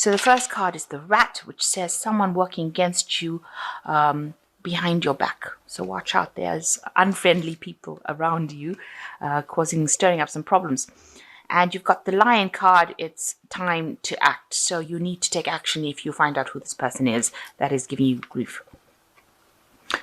So the first card is the Rat, which says someone working against you behind your back. So watch out, there's unfriendly people around you stirring up some problems. And you've got the Lion card. It's time to act. So you need to take action if you find out who this person is that is giving you grief.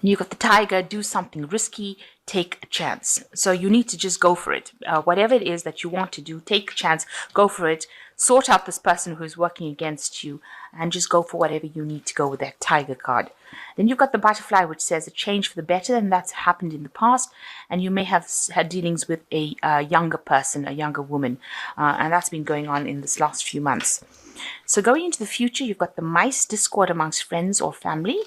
You've got the Tiger. Do something risky, take a chance. So you need to just go for it. Whatever it is that you want to do, take a chance, go for it. Sort out this person who's working against you and just go for whatever you need to go with that Tiger card. Then you've got the Butterfly, which says a change for the better, and that's happened in the past. And you may have had dealings with a younger person, a younger woman, and that's been going on in this last few months. So going into the future, you've got the Mice, discord amongst friends or family,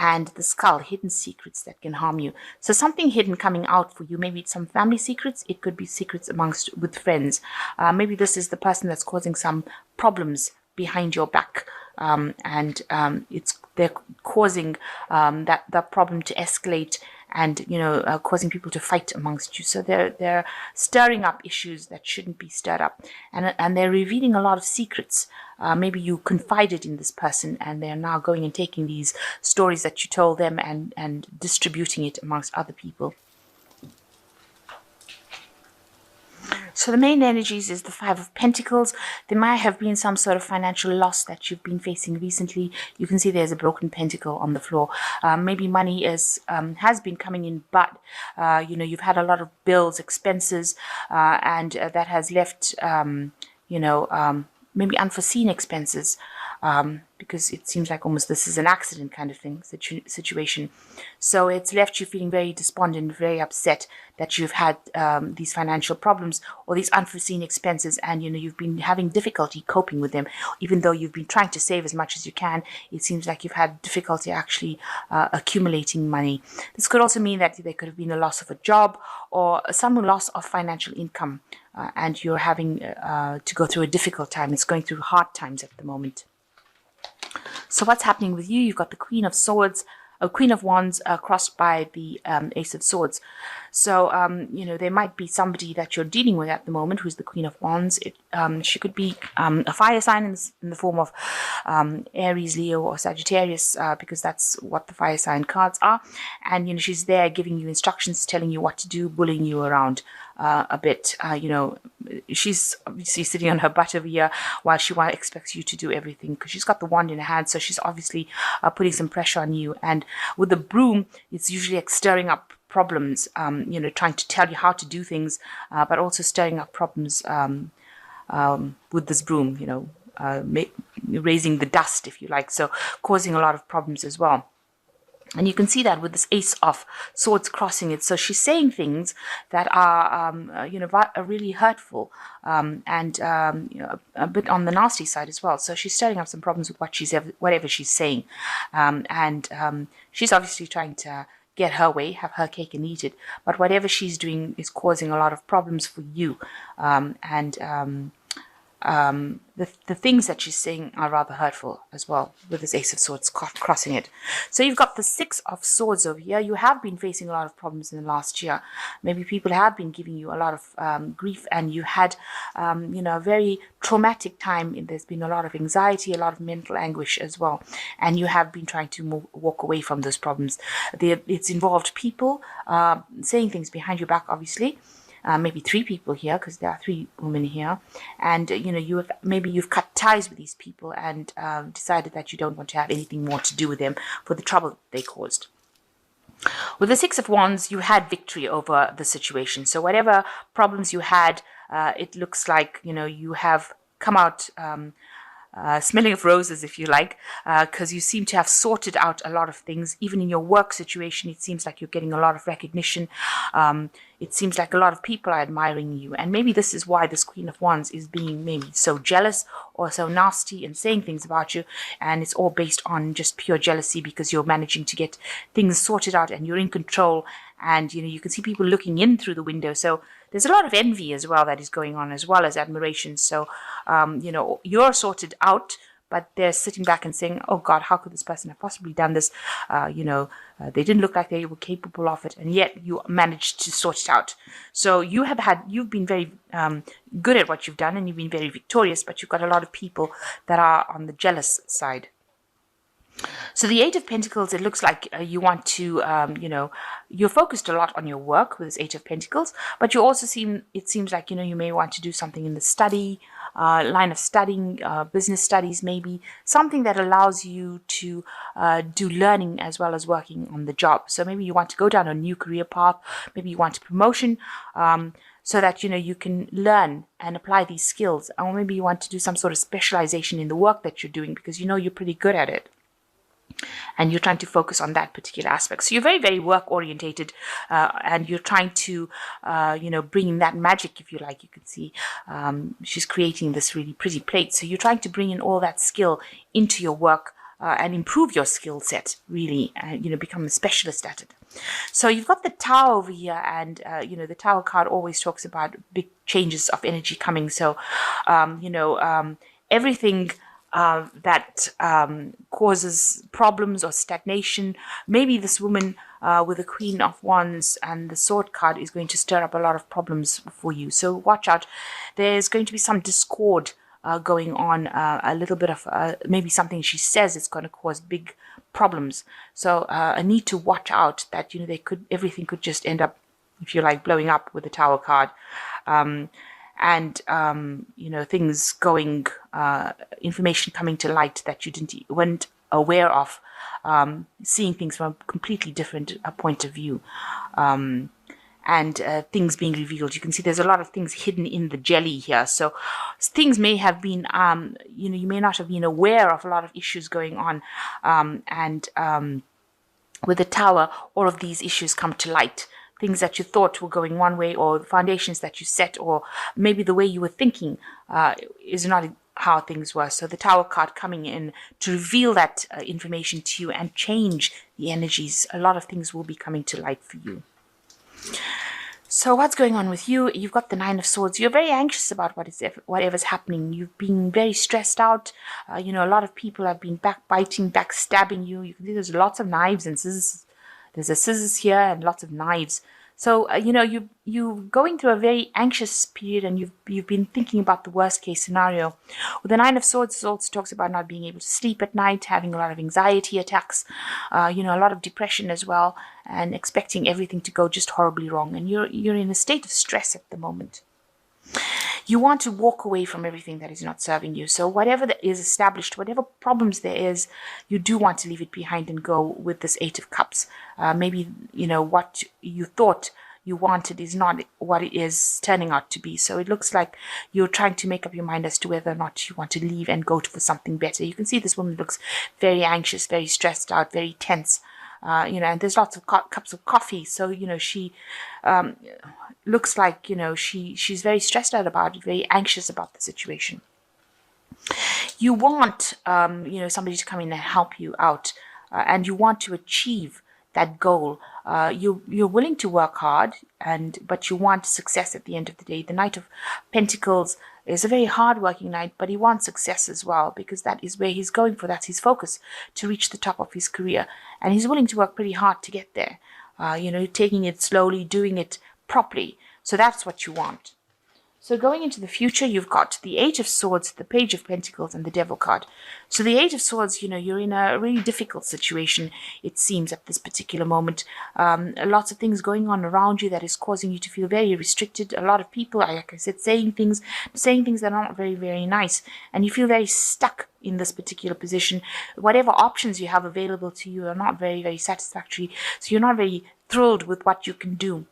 and the Skull, hidden secrets that can harm you. So something hidden coming out for you. Maybe it's some family secrets. It could be secrets with friends. Maybe this is the person that's causing some problems behind your back, and they're causing that problem to escalate, and causing people to fight amongst you. So they're stirring up issues that shouldn't be stirred up, and they're revealing a lot of secrets. Maybe you confided in this person, and they're now going and taking these stories that you told them and distributing it amongst other people. So the main energies is the Five of Pentacles. There might have been some sort of financial loss that you've been facing recently. You can see there's a broken pentacle on the floor. Maybe money has been coming in, but you've had a lot of bills, expenses, and that has left maybe unforeseen expenses, because it seems like almost this is an accident kind of thing, situation. So it's left you feeling very despondent, very upset that you've had these financial problems or these unforeseen expenses, and you've been having difficulty coping with them. Even though you've been trying to save as much as you can, it seems like you've had difficulty actually accumulating money. This could also mean that there could have been a loss of a job or some loss of financial income, and you're having to go through a difficult time. It's going through hard times at the moment. So what's happening with you? You've got the Queen of Swords, Queen of Wands crossed by the Ace of Swords. So, there might be somebody that you're dealing with at the moment who's the Queen of Wands. She could be a fire sign in the form of Aries, Leo, or Sagittarius, because that's what the fire sign cards are. And, she's there giving you instructions, telling you what to do, bullying you around a bit. She's obviously sitting on her butt over here while she expects you to do everything, because she's got the wand in her hand. So she's obviously putting some pressure on you. And with the broom, it's usually like stirring up problems, trying to tell you how to do things, but also stirring up problems with this broom, raising the dust, if you like, so causing a lot of problems as well. And you can see that with this Ace of Swords crossing it. So she's saying things that are, are really hurtful, and a bit on the nasty side as well. So she's stirring up some problems with whatever she's saying, and she's obviously trying to get her way, have her cake and eat it. But whatever she's doing is causing a lot of problems for you, the things that she's saying are rather hurtful as well, with this Ace of Swords crossing it. So you've got the Six of Swords over here. You have been facing a lot of problems in the last year. Maybe people have been giving you a lot of grief, and you had a very traumatic time. There's been a lot of anxiety, a lot of mental anguish as well, and you have been trying to walk away from those problems. It's involved people saying things behind your back, obviously. Maybe three people here, because there are three women here, and you've cut ties with these people and decided that you don't want to have anything more to do with them for the trouble they caused. With the Six of Wands, you had victory over the situation. So whatever problems you had, it looks like you have come out smelling of roses, if you like, because you seem to have sorted out a lot of things. Even in your work situation, it seems like you're getting a lot of recognition. It seems like a lot of people are admiring you, and maybe this is why this Queen of Wands is being maybe so jealous or so nasty and saying things about you, and it's all based on just pure jealousy, because you're managing to get things sorted out and you're in control, and you can see people looking in through the window. So there's a lot of envy as well that is going on, as well as admiration. So you're sorted out, but they're sitting back and saying, oh God, how could this person have possibly done this? They didn't look like they were capable of it, and yet you managed to sort it out. So you've been very good at what you've done, and you've been very victorious, but you've got a lot of people that are on the jealous side. So the Eight of Pentacles, it looks like you want to, you're focused a lot on your work with this Eight of Pentacles, but you also it seems like, you may want to do something in the study, line of studying, business studies maybe, something that allows you to do learning as well as working on the job. So maybe you want to go down a new career path, maybe you want a promotion, so that, you can learn and apply these skills. Or maybe you want to do some sort of specialization in the work that you're doing because you're pretty good at it. And you're trying to focus on that particular aspect. So you're very, very work orientated, and you're trying to, bring in that magic, if you like. You can see she's creating this really pretty plate. So you're trying to bring in all that skill into your work and improve your skill set, really, and, become a specialist at it. So you've got the Tower over here, and, the Tower card always talks about big changes of energy coming. So, everything that causes problems or stagnation. Maybe this woman with the Queen of Wands and the Sword card is going to stir up a lot of problems for you. So watch out. There's going to be some discord going on, a little bit of maybe something she says is going to cause big problems. So I need to watch out that everything could just end up, if you like, blowing up with the Tower card. And things going, information coming to light that you weren't aware of, seeing things from a completely different point of view, and things being revealed. You can see there's a lot of things hidden in the jelly here. So things may have been, you may not have been aware of a lot of issues going on, and with the Tower, all of these issues come to light. Things that you thought were going one way, or the foundations that you set, or maybe the way you were thinking is not how things were. So the Tower card coming in to reveal that information to you and change the energies. A lot of things will be coming to light for you. So what's going on with you? You've got the Nine of Swords. You're very anxious about whatever's happening. You've been very stressed out. A lot of people have been backbiting, backstabbing you. You can see there's lots of knives and scissors. There's a scissors here and lots of knives. So, you're going through a very anxious period, and you've been thinking about the worst case scenario. With the Nine of Swords, it also talks about not being able to sleep at night, having a lot of anxiety attacks, a lot of depression as well, and expecting everything to go just horribly wrong. And you're in a state of stress at the moment. You want to walk away from everything that is not serving you. So whatever that is established, whatever problems there is, you do want to leave it behind and go with this Eight of Cups. Maybe, what you thought you wanted is not what it is turning out to be. So it looks like you're trying to make up your mind as to whether or not you want to leave and go for something better. You can see this woman looks very anxious, very stressed out, very tense. And there's lots of cups of coffee. So, she looks like, she's very stressed out about it, very anxious about the situation. You want, somebody to come in and help you out, and you want to achieve that goal. You're willing to work hard, but you want success at the end of the day. The Knight of Pentacles is a very hard-working knight, but he wants success as well, because that is where he's going for. That's his focus, to reach the top of his career. And he's willing to work pretty hard to get there. Taking it slowly, doing it properly. So that's what you want. So going into the future, you've got the Eight of Swords, the Page of Pentacles, and the Devil card. So the Eight of Swords, you're in a really difficult situation, it seems, at this particular moment. Lots of things going on around you that is causing you to feel very restricted. A lot of people, like I said, saying things that are not very, very nice. And you feel very stuck in this particular position. Whatever options you have available to you are not very, very satisfactory. So you're not very thrilled with what you can do.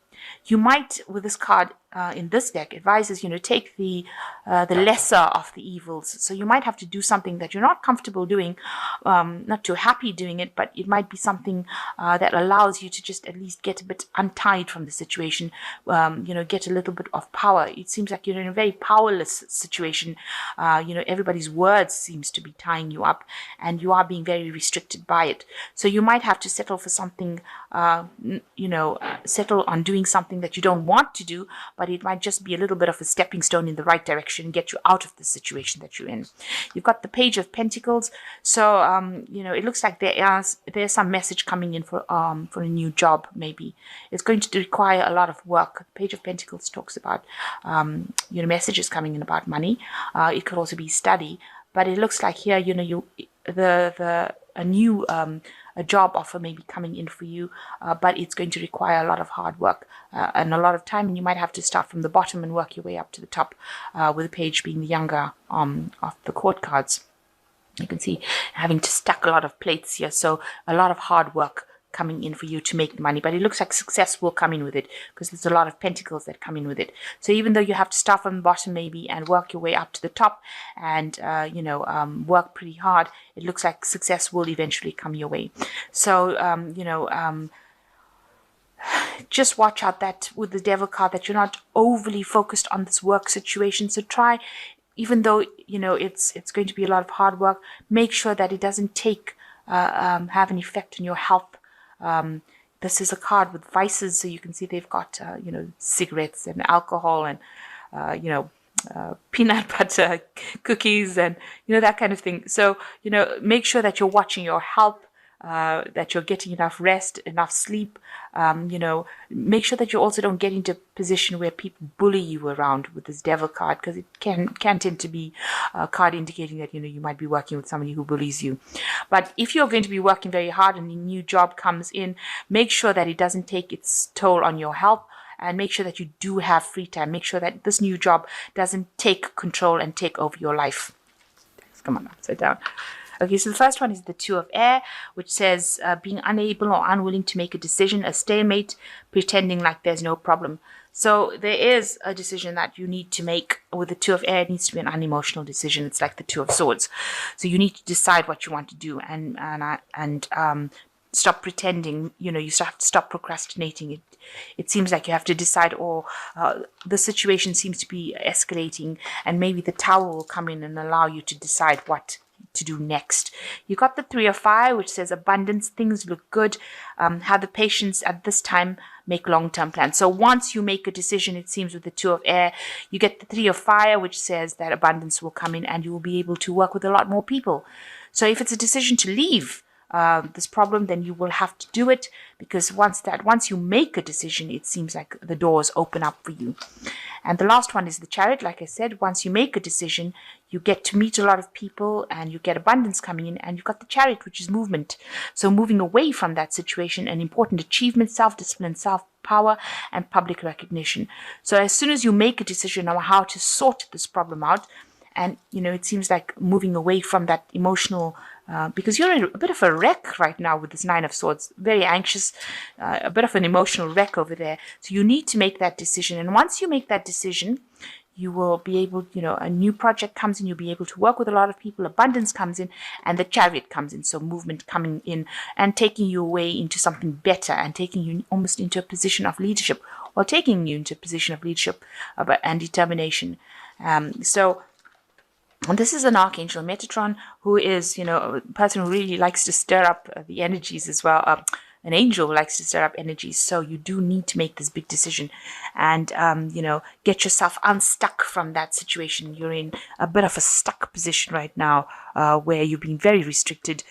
You might, with this card in this deck, advises, take the lesser of the evils. So you might have to do something that you're not comfortable doing, not too happy doing it, but it might be something that allows you to just at least get a bit untied from the situation, get a little bit of power. It seems like you're in a very powerless situation. Everybody's words seems to be tying you up, and you are being very restricted by it. So you might have to settle for something, settle on doing something that you don't want to do, but but it might just be a little bit of a stepping stone in the right direction and get you out of the situation that you're in. You've got the Page of Pentacles. So, it looks like there's some message coming in for a new job, maybe. It's going to require a lot of work. The Page of Pentacles talks about, messages coming in about money. It could also be study. But it looks like here, a job offer may be coming in for you, but it's going to require a lot of hard work and a lot of time, and you might have to start from the bottom and work your way up to the top, with the Page being the younger of the court cards. You can see having to stack a lot of plates here, so a lot of hard work coming in for you to make money, but it looks like success will come in with it because there's a lot of pentacles that come in with it. So even though you have to start from the bottom maybe and work your way up to the top and work pretty hard, it looks like success will eventually come your way. So just watch out that with the Devil card that you're not overly focused on this work situation. So try, even though it's going to be a lot of hard work, make sure that it doesn't have an effect on your health. This is a card with vices, so you can see they've got cigarettes and alcohol and peanut butter cookies and that kind of thing. So make sure that you're watching your health, that you're getting enough rest, enough sleep. Make sure that you also don't get into a position where people bully you around with this Devil card, because it can tend to be a card indicating that you might be working with somebody who bullies you. But if you're going to be working very hard and a new job comes in, make sure that it doesn't take its toll on your health, and make sure that you do have free time. Make sure that this new job doesn't take control and take over your life. Come on, upside down. Okay, so the first one is the Two of Air, which says being unable or unwilling to make a decision, a stalemate, pretending like there's no problem. So there is a decision that you need to make with the Two of Air. It needs to be an unemotional decision. It's like the Two of Swords. So you need to decide what you want to do and stop pretending. You have to stop procrastinating. It seems like you have to decide, the situation seems to be escalating, and maybe the Tower will come in and allow you to decide what to do next. You got the Three of Fire, which says abundance, things look good. Have the patience at this time, make long-term plans. So once you make a decision, it seems with the Two of Air, you get the Three of Fire, which says that abundance will come in and you will be able to work with a lot more people. So if it's a decision to leave this problem, then you will have to do it, because once you make a decision, it seems like the doors open up for you. And the last one is the Chariot. Like I said, once you make a decision, you get to meet a lot of people and you get abundance coming in, and you've got the Chariot, which is movement. So moving away from that situation, an important achievement, self-discipline, self-power, and public recognition. So as soon as you make a decision on how to sort this problem out, and it seems like moving away from that emotional, because you're in a bit of a wreck right now with this Nine of Swords, very anxious, a bit of an emotional wreck over there. So you need to make that decision. And once you make that decision, you will be able, a new project comes in, you'll be able to work with a lot of people, abundance comes in, and the Chariot comes in. So movement coming in and taking you away into something better, and taking you almost into a position of leadership, or taking you into a position of leadership and determination. And this is an Archangel Metatron, who is, a person who really likes to stir up the energies as well. An angel who likes to stir up energies. So you do need to make this big decision and, get yourself unstuck from that situation. You're in a bit of a stuck position right now, where you've been very restricted,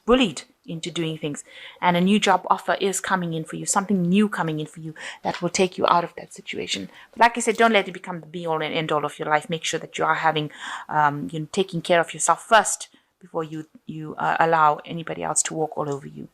bullied into doing things, and a new job offer is coming in for you, something new coming in for you that will take you out of that situation. But like I said, don't let it become the be all and end all of your life. Make sure that you are having, taking care of yourself first before you allow anybody else to walk all over you.